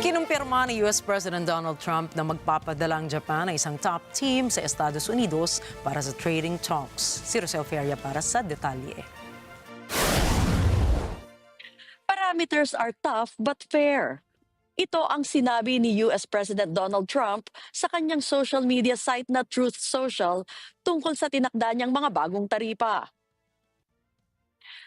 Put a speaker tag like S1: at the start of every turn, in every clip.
S1: Kinumpirma ni US President Donald Trump na magpapadala ang Japan ng isang top team sa Estados Unidos para sa trading talks. Si Rosel Feria para sa detalye.
S2: Parameters are tough but fair. Ito ang sinabi ni US President Donald Trump sa kanyang social media site na Truth Social tungkol sa tinakda niyang mga bagong taripa.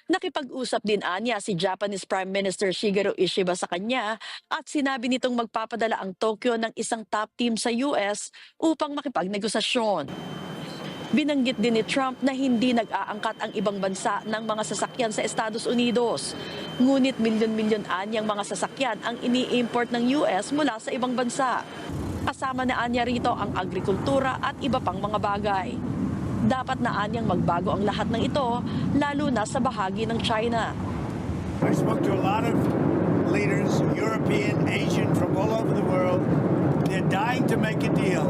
S2: Nakipag-usap din anya si Japanese Prime Minister Shigeru Ishiba sa kanya at sinabi nitong magpapadala ang Tokyo ng isang top team sa US upang makipagnegosasyon. Binanggit din ni Trump na hindi nag-aangkat ang ibang bansa ng mga sasakyan sa Estados Unidos. Ngunit milyon-milyon anyang mga sasakyan ang ini-import ng US mula sa ibang bansa. Kasama na anya rito ang agrikultura at iba pang mga bagay. Dapat na anyang magbago ang lahat ng ito, lalo na sa bahagi ng China.
S3: I spoke to a lot of leaders, European, Asian, from all over the world. They're dying to make a deal.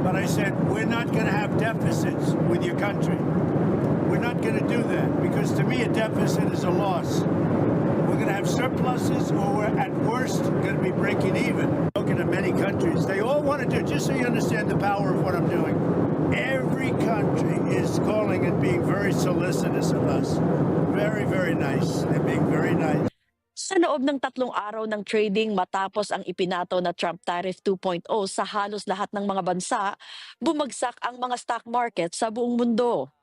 S3: But I said, we're not going to have deficits with your country. We're not going to do that because to me a deficit is a loss. We're going to have surpluses or we're at worst going to be breaking even. Looking at many countries, they all want to do, just so you understand the power of what I'm doing. Every country is calling and being very solicitous of us. Very, very nice. They're being very nice.
S2: Sa loob ng 3 araw ng trading matapos ang ipinato na Trump Tariff 2.0 sa halos lahat ng mga bansa, bumagsak ang mga stock market sa buong mundo.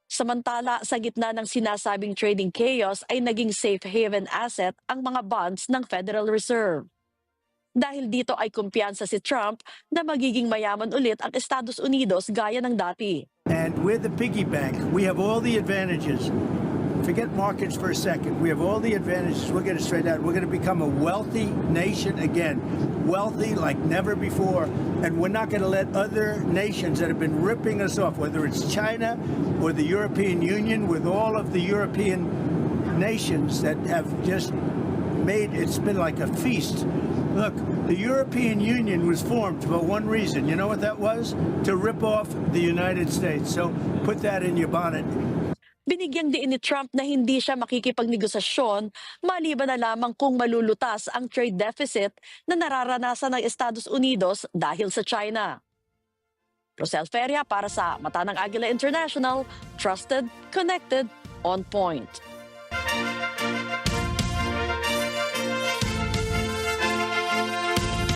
S2: Samantala, sa gitna ng sinasabing trading chaos ay naging safe haven asset ang mga bonds ng Federal Reserve. Dahil dito ay kumpiyansa si Trump na magiging mayaman ulit ang Estados Unidos gaya ng dati.
S3: And we're the piggy bank. We have all the advantages. Forget markets for a second. We have all the advantages. We'll get it straight out. We're going to become a wealthy nation again. Wealthy like never before. And we're not going to let other nations that have been ripping us off, whether it's China or the European Union, with all of the European nations that have just made, it's been like a feast. Look, the European Union was formed for one reason. You know what that was? To rip off the United States. So put that in your bonnet.
S2: Binigyang diin ni Trump na hindi siya makikipagnegosasyon maliban na lamang kung malulutas ang trade deficit na nararanasan ng Estados Unidos dahil sa China. Rosel Feria para sa Mata ng Agila International, Trusted, Connected, On Point.